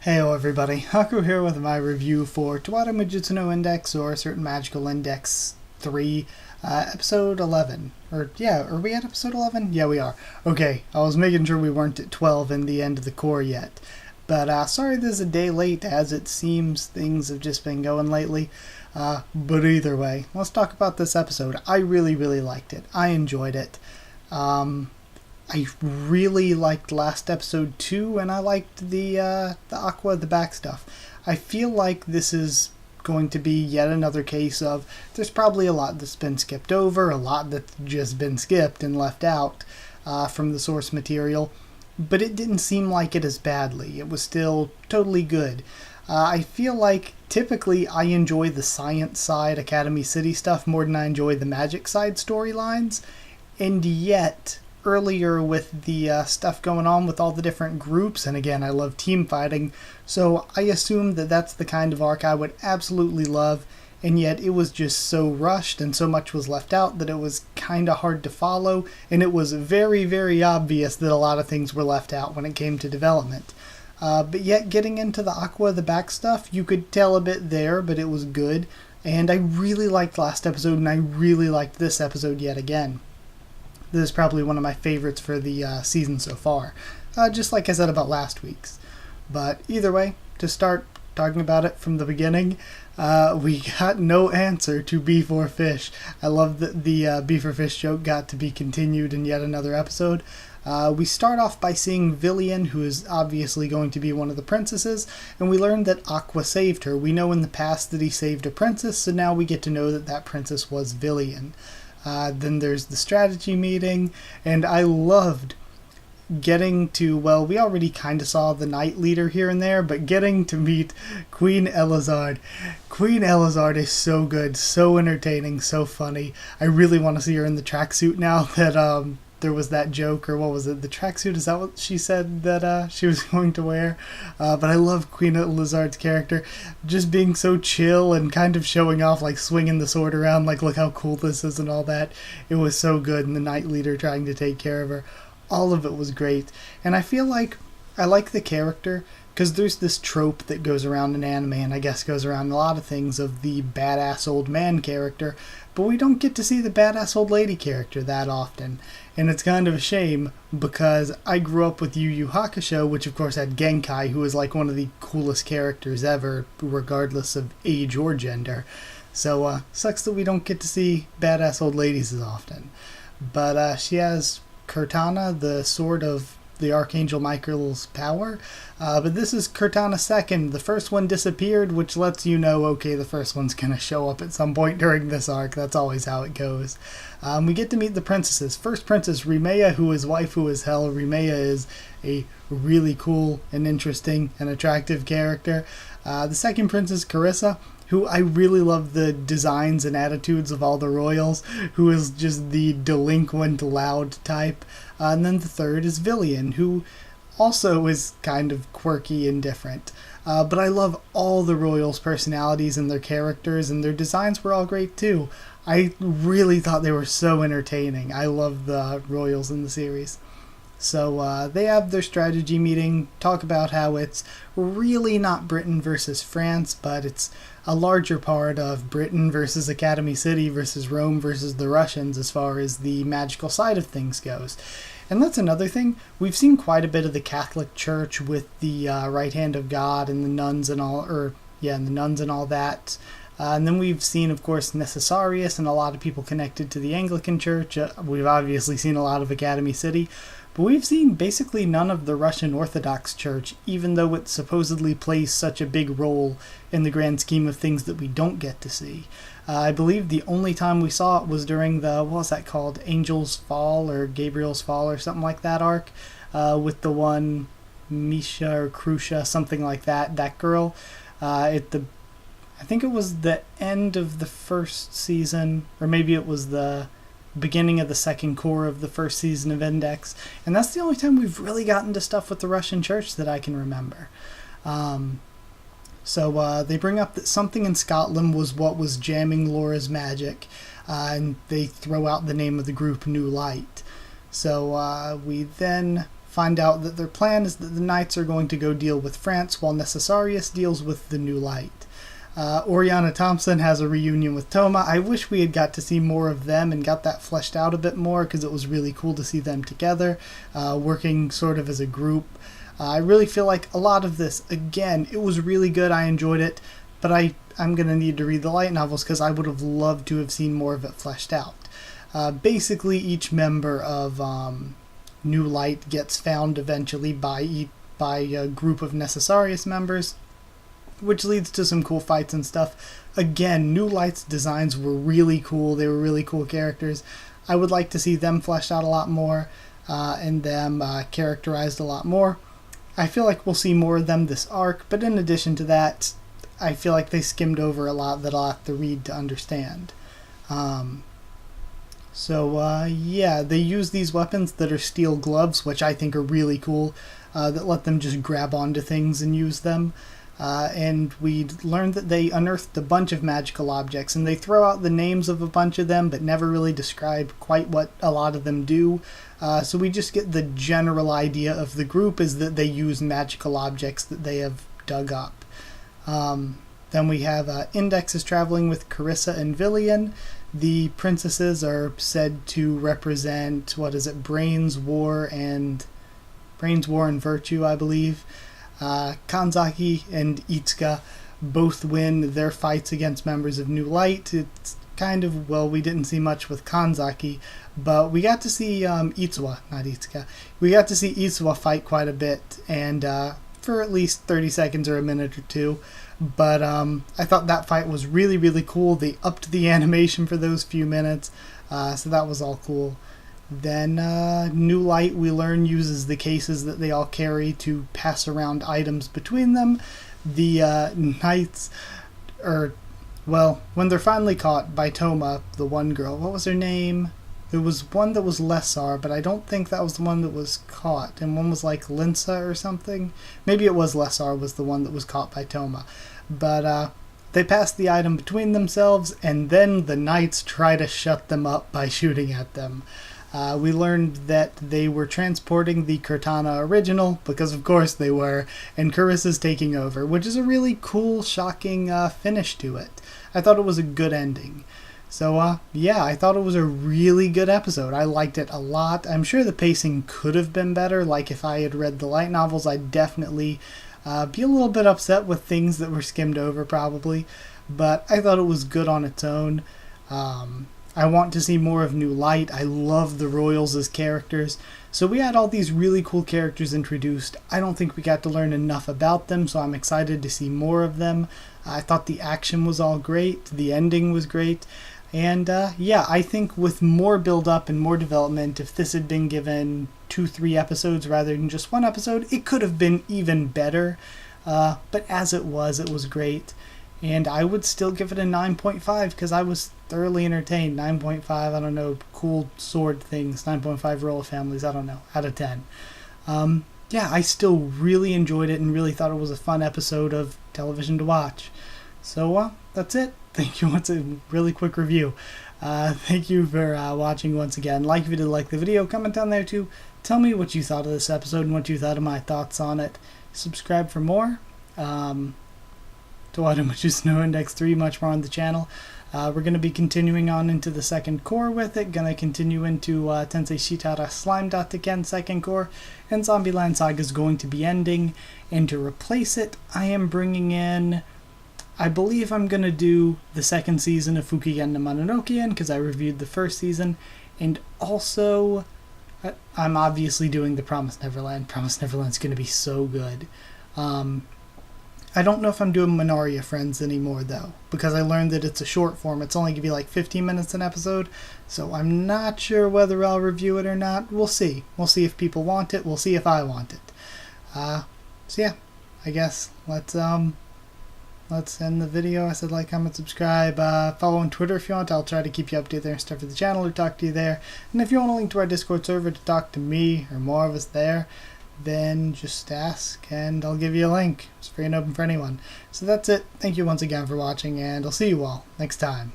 Heyo everybody, Haku here with my review for Toaru Majutsu no Index, or Certain Magical Index 3, episode 11. Are we at episode 11? Yeah, we are. Okay, I was making sure we weren't at 12 in the end of the core yet. But sorry this is a day late, as it seems things have just been going lately. But either way, let's talk about this episode. I really liked it. I enjoyed it. I really liked last episode too, and I liked the Aqua, the back stuff. I feel like this is going to be yet another case of there's probably a lot that's been skipped over, a lot that's just been skipped and left out from the source material, but it didn't seem like it as badly. It was still totally good. I feel like typically I enjoy the science side, Academy City stuff more than I enjoy the magic side storylines, and yet earlier with the stuff going on with all the different groups, and again I love team fighting, so I assumed that that's the kind of arc I would absolutely love, and yet it was just so rushed and so much was left out that it was kinda hard to follow, and it was very obvious that a lot of things were left out when it came to development. But yet getting into the Aqua, the back stuff, you could tell a bit there, but it was good, and I really liked last episode, and I really liked this episode yet again. This is probably one of my favorites for the season so far, just like I said about last week's. But either way, to start talking about it from the beginning, we got no answer to beef or fish. I love that the beef or fish joke got to be continued in yet another episode. We start off by seeing Villian, who is obviously going to be one of the princesses, and we learn that Aqua saved her. We know in the past that he saved a princess, so now we get to know that that princess was Villian. Then there's the strategy meeting, and I loved getting to, well, we already kind of saw the Knight Leader here and there, but getting to meet Queen Elizard. Queen Elizard is so good, so entertaining, so funny. I really want to see her in the tracksuit now that there was that joke, or what was it, the tracksuit, is that what she said that she was going to wear? But I love Queen Elizard's character, just being so chill and kind of showing off, like swinging the sword around, like look how cool this is and all that. It was so good, and the Knight Leader trying to take care of her. All of it was great, and I feel like I like the character, because there's this trope that goes around in anime, and I guess goes around a lot of things, of the badass old man character, but we don't get to see the badass old lady character that often, and it's kind of a shame, because I grew up with Yu Yu Hakusho, which of course had Genkai, who is like one of the coolest characters ever, regardless of age or gender, so sucks that we don't get to see badass old ladies as often. But she has Cortana, the sword of the Archangel Michael's power, but this is Cortana second. The first one disappeared, which lets you know, okay, the first one's gonna show up at some point during this arc. That's always how it goes. We get to meet the princesses. First princess, Rimea, who is waifu as hell. Rimea is a really cool and interesting and attractive character. The second princess, Carissa, who I really love the designs and attitudes of all the royals, who is just the delinquent loud type. And then the third is Villian, who also is kind of quirky and different. But I love all the royals' personalities and their characters, and their designs were all great too. I really thought they were so entertaining. I love the royals in the series. So they have their strategy meeting, talk about how it's really not Britain versus France, but it's a larger part of Britain versus Academy City versus Rome versus the Russians as far as the magical side of things goes. And that's another thing. We've seen quite a bit of the Catholic Church with the right hand of God and the nuns and all, and the nuns and all that. And then we've seen, of course, Necessarius and a lot of people connected to the Anglican Church. We've obviously seen a lot of Academy City. But we've seen basically none of the Russian Orthodox Church, even though it supposedly plays such a big role in the grand scheme of things that we don't get to see. I believe the only time we saw it was during the, what was that called, Angel's Fall or Gabriel's Fall or something like that arc, with the one Misha or Krusha, something like that, that girl. I think it was the end of the first season, or maybe it was the beginning of the second core of the first season of Index, and that's the only time we've really gotten to stuff with the Russian church that I can remember. So they bring up that something in Scotland was what was jamming Laura's magic, and they throw out the name of the group New Light. So we then find out that their plan is that the Knights are going to go deal with France while Necessarius deals with the New Light. Oriana Thompson has a reunion with Toma. I wish we had got to see more of them and got that fleshed out a bit more, because it was really cool to see them together, working sort of as a group. I really feel like a lot of this, again, it was really good. I enjoyed it, but I'm going to need to read the light novels because I would have loved to have seen more of it fleshed out. Basically, each member of New Light gets found eventually by a group of Necessarius members, which leads to some cool fights and stuff. Again, New Light's designs were really cool. They were really cool characters. I would like to see them fleshed out a lot more and them characterized a lot more. I feel like we'll see more of them this arc, but in addition to that, I feel like they skimmed over a lot that I'll have to read to understand. Yeah, they use these weapons that are steel gloves, which I think are really cool, that let them just grab onto things and use them. And we learned that they unearthed a bunch of magical objects, and they throw out the names of a bunch of them, but never really describe quite what a lot of them do. So we just get the general idea of the group is that they use magical objects that they have dug up. Then we have Index is traveling with Carissa and Villian. The princesses are said to represent, Brains, War, and Virtue, I believe. Kanzaki and Itsuka both win their fights against members of New Light. It's kind of, we didn't see much with Kanzaki, but we got to see Itsuwa, not Itsuka. We got to see Itsuwa fight quite a bit, and for at least 30 seconds or a minute or two. But I thought that fight was really, really cool. They upped the animation for those few minutes, so that was all cool. Then New Light, we learn, uses the cases that they all carry to pass around items between them. The Knights, when they're finally caught by Toma, the one girl, what was her name? There was one that was Lessar, but I don't think that was the one that was caught. And one was like Linsa or something. Maybe it was Lessar was the one that was caught by Toma. But they pass the item between themselves, and then the Knights try to shut them up by shooting at them. We learned that they were transporting the Cortana original, because of course they were, and Carissa's taking over, which is a really cool, shocking finish to it. I thought it was a good ending. So, yeah, I thought it was a really good episode. I liked it a lot. I'm sure the pacing could have been better. Like, if I had read the light novels, I'd definitely be a little bit upset with things that were skimmed over, probably. But I thought it was good on its own. I want to see more of New Light. I love the Royals as characters. So we had all these really cool characters introduced. I don't think we got to learn enough about them, so I'm excited to see more of them. I thought the action was all great. The ending was great. And yeah, I think with more build-up and more development, if this had been given 2-3 episodes rather than just one episode, it could have been even better. But as it was great. And I would still give it a 9.5 because I was thoroughly entertained. 9.5, I don't know, cool sword things. 9.5 roll families, I don't know, out of 10. Yeah, I still really enjoyed it and really thought it was a fun episode of television to watch. So that's it. Thank you. It's a really quick review. Thank you for watching once again. Like if you did like the video, comment down there too. Tell me what you thought of this episode and what you thought of my thoughts on it. Subscribe for more. Toaru Majutsu Index 3, much more on the channel. We're going to be continuing on into the second core with it. Going to continue into Tensei Shitara Slime Again second core. And Zombieland Saga is going to be ending. And to replace it, I am bringing in... I believe I'm going to do the second season of Fukigen no Mononoke because I reviewed the first season. And also, I'm obviously doing the Promised Neverland. Promised Neverland's going to be so good. I don't know if I'm doing Minaria Friends anymore, though, because I learned that it's a short form. It's only going to be like 15 minutes an episode, so I'm not sure whether I'll review it or not. We'll see. We'll see if people want it. We'll see if I want it. So yeah, I guess let's end the video. I said like, comment, subscribe, follow on Twitter if you want. I'll try to keep you updated there and stuff for the channel or talk to you there. And if you want a link to our Discord server to talk to me or more of us there, then just ask and I'll give you a link. It's free and open for anyone. So that's it. Thank you once again for watching, and I'll see you all next time.